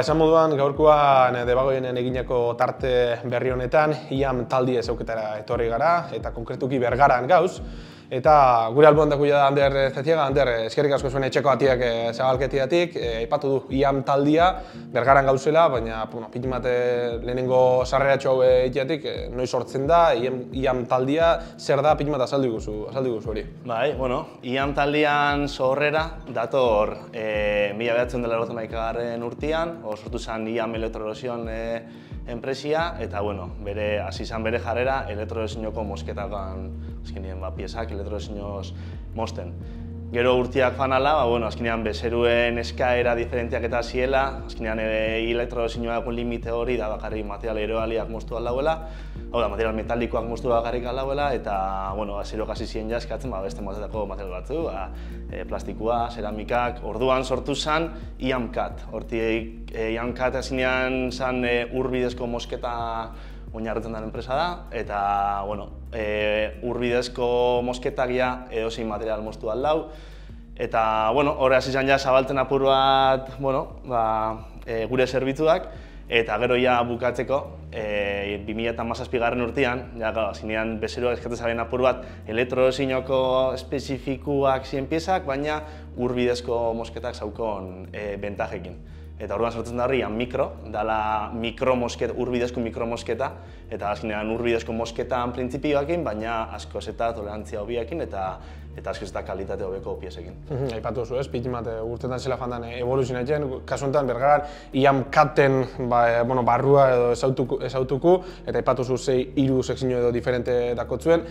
Esan moduan, gaurkoan Debagoienen egineko tarte berri honetan IAM taldi ezauketara etorri gara, eta konkretuki Bergaran gauz. Eta gure alboan dago da Ander Zetiaga, Ander, eskerrik asko zuen etxeko atiak zabalketiatik, aipatu du IAM taldia Bergaran gauzela, baina pitin bat lehenengo sarreratxo hau egiteatik, noiz sortzen da, IAM taldia zer da, pitin bat azaldu guzu hori. Bai, IAM taldian sorrera dator 1991 urtean, sortu zen IAM Elektroerosion enpresia, eta hasi zen bere jarrera elektroerosinoko mosketakan azkenean piezak elektroerosinioz mosten. Gero urteak fan ala, azkenean bezeruen eskaera diferentiak eta ziela, azkenean elektroerosinioak limite hori da bakarrik material eroaliak moztu aldauela, hau da, material metalikoak moztu bakarrik aldauela, eta bezero hasi ziren eskatzen beste motetako material batzu, plastikoa, ceramikak, orduan sortu zen IAMCAT. Hortik IAMCAT azkenean zen urbidezko mosketa oinarritzen den enpresa da, eta urbidezko mosketak edozein material moztu aldau. Eta horre hasi zen zabaltzen apur bat gure zerbitzuak, eta gero bukatzeko 2017 urtean, azkenean bezeroak eskatzen zaren apur bat elektroerosinoko espezifikuak ziren piezak, baina urbidezko mosketak zaukon bentajekin. Eta orduan sortzen da hori mikro, dala urbidezko mikromosketa, eta azkenean urbidezko mosketan printzipioakin, baina askoz eta tolerantzia hobiakin eta askoz eta kalitate hobeko piezekin. Aipatu zu ez, pitin bat urtetan zela joan den evoluzionatzen, kasu honetan Bergaran IAMCAT-en barrua edo ezautuko, eta aipatu zu hiru sekzio edo diferente dakotzuen,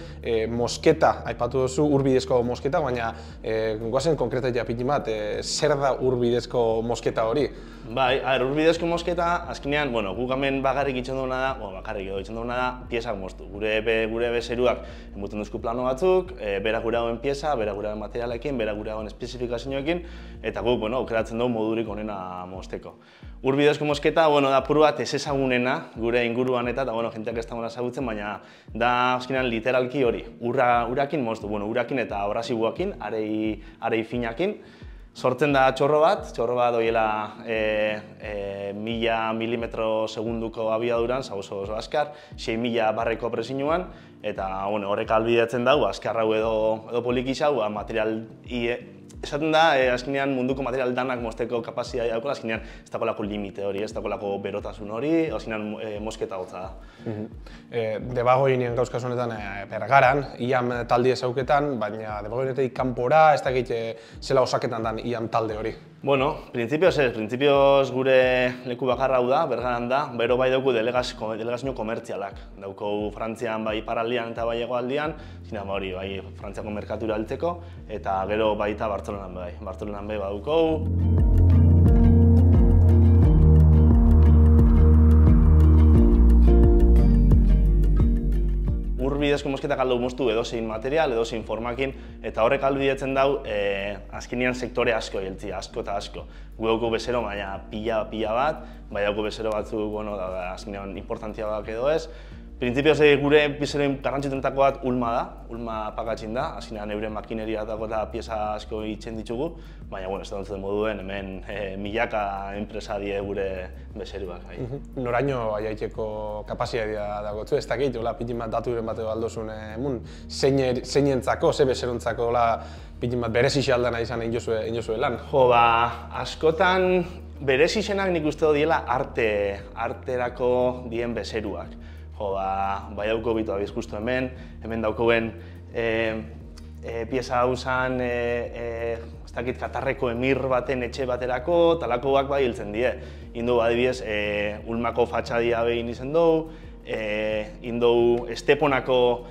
mosketa, aipatu duzu urbidezko mosketa, baina goazen konkretatea pitin bat, zer da urbidezko mosketa hori? Bai, urbidezko mosketa, azkenean, guk hemen bakarrik itxen duguna da, piezak moztu. Gure bezeruak emuten duzku plano batzuk, berak gure hauen pieza, berak gure hauen materialekin, berak gure hauen espezifikazioekin, eta guk, aukeratzen dugu modurik onena mozteko. Urbidezko mosketa, da apur bat ez ezagunena gure inguruan eta jenteak ez dagoela ezagutzen, baina da azkenean literalki hori, urakin moztu, urakin eta abrasiboakin, arei finakin. Sortzen da txorro bat doiela 1000 milimetro segunduko abiaduran, oso azkar, 6000 barreko presinuan, eta horrek ahalbidetzen dugu, azkar hau edo polikisa, material esaten da, azkenean munduko material danak mozteko kapazitatea daukala, azkenean ez dagoelako limite hori, ez dagoelako berotasun hori, azkenean mosketa hotza da. Debagoinen gauz kasu honetan Bergaran, IAM taldi ezauketan, baina Debagoinetik kanpora, ez dakit zela osaketan den IAM talde hori. Printzipioz gure leku bakarra hau da, Bergaran da, bero bai dauku delegazio komertzialak. Dauko Frantzian bai iparraldean eta bai hegoaldean, bai Frantziako merkatura heltzeko, eta gero baita Bartzelonan bai. Bartzelonan bai badauko. Urbidezko mosketak aldo moztu edozein material, edozein formakin, eta horrek ahalbidetzen dau azkenean sektore asko hiltzia, asko eta asko. Gu dauko bezero, baina pila bat, bai dauko bezero batzuk, azkenean importantzia bat edo ez. Printzipioz gure bezeroen garrantzitsuenetako bat ulma da, ulma pakatxin da, azkenean euren makineria dago eta pieza asko itzen ditugu, baina ez da dontzen moduen hemen milaka enpresa die gure bezeruak. Noraino aiaiteko kapazitatea dagotzu, ez dakit, pitin bat daturen bat aldozun zeinentzako, ze bezerontzako pitin bat berezixe aldana izan inozue lan? Askotan berezizenak nik uste diela arterako dien bezeruak. Bai dauko bitu abiz justu hemen daukoen pieza hau zen katarreko emir baten etxe baterako, talakoak bai hiltzen die. Indu adibidez, ulmako fatxadia behin izen dugu, indou Esteponako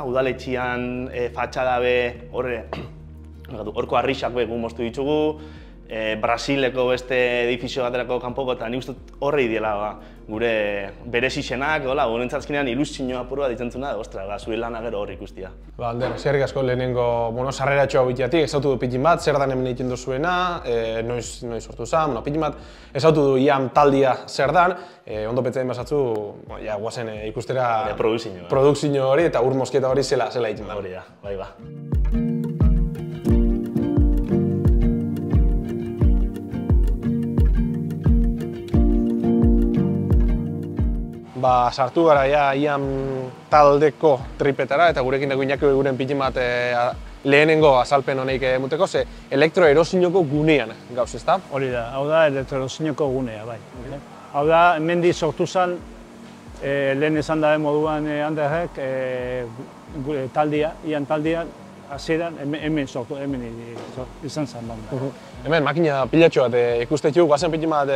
udaletxian fatxadabe horko harrixak behin moztu ditugu, Brasileko beste edifizio baterako kanpoko, eta nik uste horrei diela gure berezizenak, gurentzat azkenean ilusio apur bat ditzen da, zure lana gero hor ikustia. Ander, eskerrik asko lehenengo sarreratxo hau bitiatik, ezautu du pitin bat, zer dan hemen egiten duzuena, noiz sortu zen, pitin bat ezautu du IAM taldia zer dan, ondo petzain basatzu, guazen ikustera produkzio hori eta ur mosketa hori zela egiten da. Hori da, bai ba. sartu gara IAM taldeko tripetara eta gurekin dago Iñaki guren pitin bat lehenengo azalpen honeik emuteko, ze elektroerosinoko gunean gauz, ezta? Hori da, hau da elektroerosinoko gunea, bai. Hau da, hemendik sortu zen, lehen esan da moduan Anderrek, IAM taldia, hasieran hemen sortu, hemen izan zen. Hemen makina pilatxo bat ikustetxu, guazen pitin bat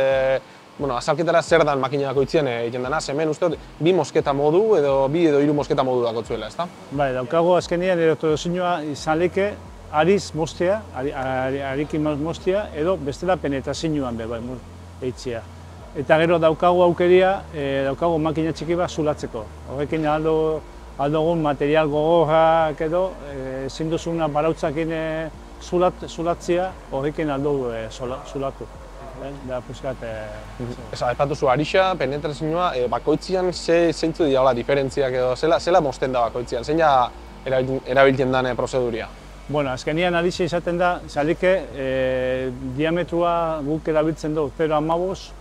azalketara zer dan makina bakoitzien egiten dena, hemen uste bi mosketa modu edo bi edo hiru mosketa modu dakotzuela, ezta? Bai, daukago azkenean elektroerosinua izan leke ariz mostea, arikin mostea, edo bestela penetrazioan bai, eitzia. Eta gero daukago aukeria, daukago makina txiki bat zulatzeko. Horrekin aldogun material gogorrak edo, ezin duzuna barautzakin zulatzea, horrekin aldo zulatu. Da puskat... Aipatu zu arixa, penetrazioa, bakoitzian zeintzu dira diferentziak edo, zela mosten da bakoitzian, zein da erabiltzen den prozeduria? Bueno, azkenian arixa izaten da, zalike diametroa guk erabiltzen dugu 0,15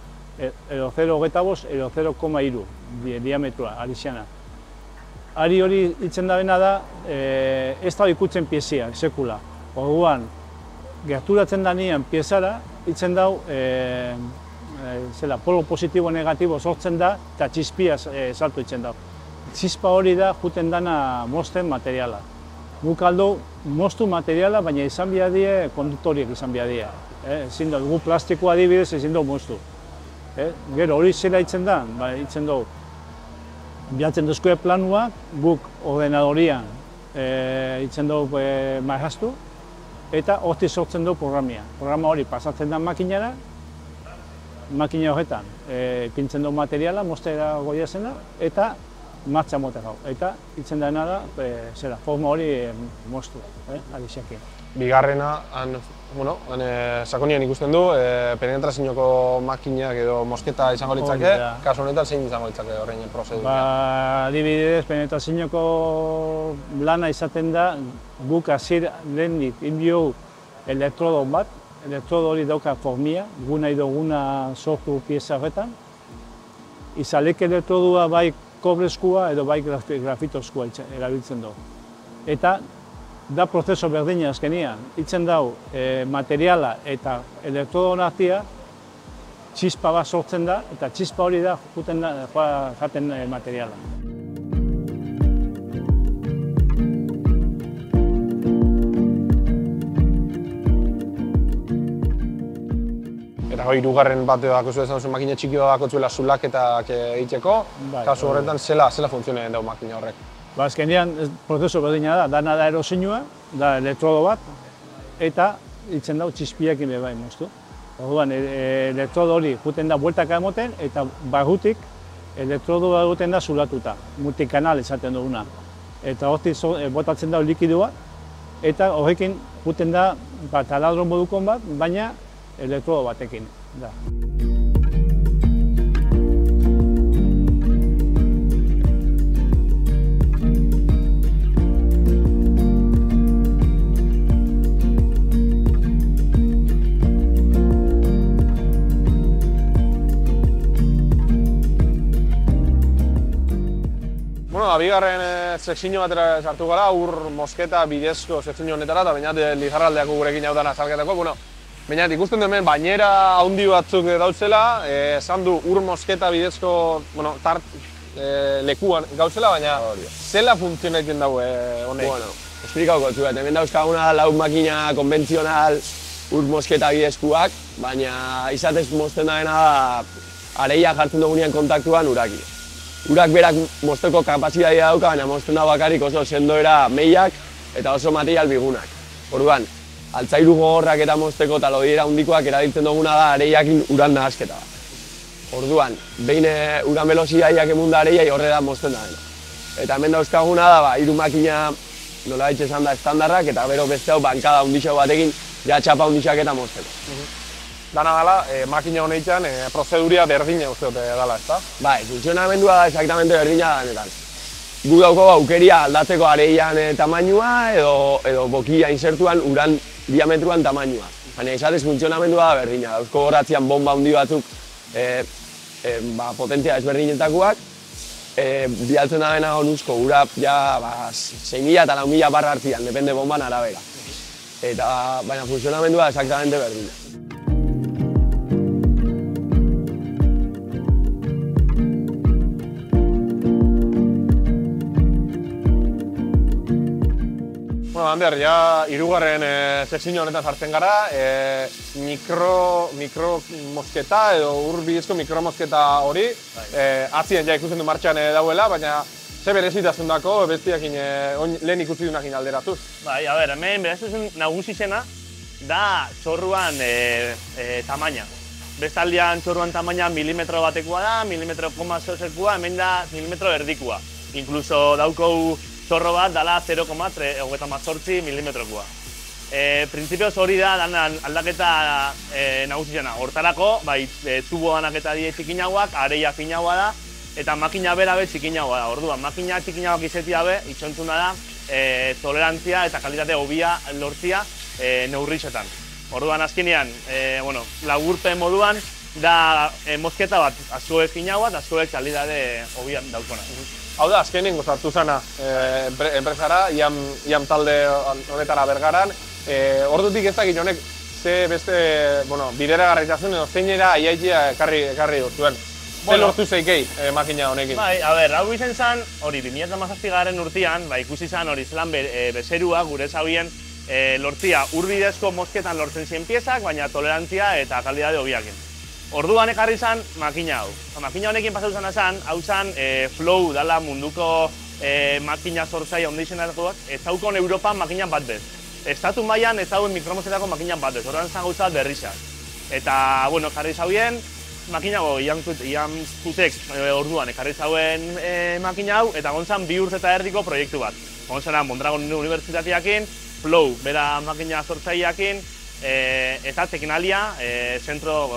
edo 0,25 edo 0,3 diametroa arixana. Ari hori itzen da bena da, ez da ikutzen piezia, sekula. Orduan, gerturatzen danean piezara, itzen dau, polo positibo negatibo sortzen da eta txispia saltu itzen dau. Txispa hori da juten dana mosten materiala. Guk aldo mostu materiala, baina izan biadie konduktoriek izan biadie. Ezin dut, gu plastikoa adibidez ezin dut mostu. Gero hori zela itzen da, itzen dut, bilatzen duzkoe planuak, guk ordenadorian itzen dut marraztu, eta hortik sortzen du programia. Programa hori pasatzen da makinara, makina horretan pintzen du materiala, mostera goia zena, eta martxa mote gau. Eta itzen dena da, forma hori moztu, arixekin. Bigarrena, sakonian ikusten du, penetrazioko makinak edo mosketa izango litzake, kasu honetan zein izango litzake horrein prozeduria? Adibidez, penetrazioko lana izaten da, guk hasier lehenik inbio elektrodo bat, elektrodo hori dauka formia, gu nahi duguna sortu pieza horretan. Izalek elektrodua bai kobrezkoa edo bai grafitozkoa erabiltzen du. Eta da prozeso berdina azkenian, itzen dau materiala eta elektrodo artia, txispa bat sortzen da, eta txispa hori da jaten materiala. Eta hirugarren bat dakozu esan zuen makina txiki bat dakotzuela zulaketak egiteko, kasu horretan zela funtzionatzen dau makina horrek? Azkenean, prozeso berdina da, dana da erosinua, da elektrodo bat, eta itzen dau txispiakin bebai moztu. Orduan, elektrodo hori juten da bueltaka emoten, eta barrutik elektrodo egiten da zulatuta, multikanal esaten duguna. Eta hortik botatzen da likidua, eta horrekin juten da taladro modukon bat, baina elektrodo batekin da. Bigarren sekzio batera sartu gara, ur mosketa bidezko sekzio honetara, eta bainat lijarraldeako gurekin hau dana azalketako. Bainat ikusten hemen bainera handi batzuk dautzela, esan du ur mosketa bidezko lekuan gauzela, baina zela funtzionatzen dago honek? Bueno, esplikauko zuet, hemen dauzkaguna lau makina konbentzional ur mosketa bidezkoak, baina izatez mozten dena da areia jartzen dugunean kontaktuan uraki. Urak berak mozteko kapazitatea dauka, baina mozten da bakarrik oso sendoera meiak eta oso material bigunak. Orduan, altzairu gogorrak eta mozteko eta lodiera handikoak erabiltzen duguna da areiakin uran nahasketa. Orduan, behin uran velozidaiak emunda areiai horre da mozten da dena. Eta hemen dauzkaguna da, hiru makina nola baitxe esan da estandarrak, eta bero beste hau bankada hundixau batekin ja txapa hundixak eta mozteko. Dana dela, makina honetan prozeduria berdina uste dute dela, ezta? Bai, funtzionamendua da exactamente berdina danetan. Gu dauko aukeria aldatzeko areian tamainua edo bokia insertuan uran diametruan tamainua. Baina izatez funtzionamendua da berdina. Dauzko horatzean bomba handi batzuk potentzia ezberdinetakoak, bialtzen da bena onuzko gura ja 6.000 eta 4.000 barra hartzian, depende bomban arabera. Eta, baina funtzionamendua exactamente berdina. Bueno, Ander, ja hirugarren sekzio honetan sartzen gara, mikro mosketa edo ur bidezko mikromosketa hori, atzien ja ikusten du martxan dauela, baina ze berezitasun dako bestiakin lehen ikusi dunakin alderatuz. Bai, a ber, hemen berezitasun nagusizena da txorruan tamaina. Bestaldean txorruan tamaina milimetro batekoa da, milimetro koma zerozekoa, hemen da milimetro erdikoa. Inkluso daukou txorro bat dala 0,38 milimetrokoa. Printzipioz hori da aldaketa nagusizena. Hortarako, tubo banaketa die txikinagoak, areia finagoa da, eta makina bera be txikinagoa da. Orduan, makina txikinagoak izetia be, itxontzuna da, tolerantzia eta kalitate hobia lortzia neurrixetan. Orduan, azkenean, lagurpen moduan, da mosketa bat askoek finagoa eta askoek kalitate hobia daukona. Hau da, azkenengo sartu zana enpresara, iam talde honetara Bergaran. Ordutik ez dakit honek ze beste bideragarritasun edo zeinera aiaitia ekarri duzuen. Ze lortu zeikei makina honekin? Bai, a ber, hau izen zan, hori 2017 urtean, ikusi zan hori zelan bezerua gure zabien lortzia urbidezko mosketan lortzen zien piezak, baina tolerantzia eta kalidade hobiakin. Orduan ekarri zan makina hau. Makina honekin pasatu zana zan, hau zan Flow dala munduko makina sortzaia ondizionatuak, ez daukon Europan makina bat bez. Estatu mailan ez dauen mikromostetako makina bat bez, orduan zan gauzat berrizak. Eta, jarri zauen, makina hau, iamtutek orduan ekarri zauen makina hau, eta gontzan 2 urte eta erdiko proiektu bat. Gontzana Mondragon Unibertsitateakin, Flow bera makina sortzaiakin, eta teknalia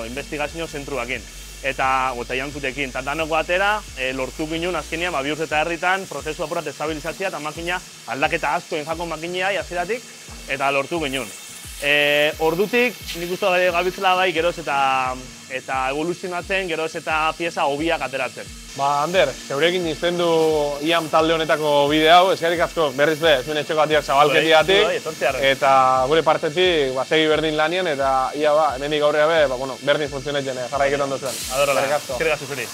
investigazio zentruakin. Eta iankutekin. Eta danoko atera, lortu ginen azkenean 2 urte eta herritan prozesu apurat estabilizatzea eta makina aldaketa askoen jako makinea hasieratik eta lortu ginen. Ordutik nik uste gabiltzela bai geroz eta evoluzionatzen, geroz eta pieza hobiak ateratzen. Ander, zeurekin izten du iam talde honetako bide hau, eskerrik asko berriz be, zuen etxeko batiak zabalketiatik, eta gure partetik segi berdin lanien, eta ia hemendik aurrera be, berdin funtzionetzen jarraiketan duzuen. Adorola, eskerrik asko zuri.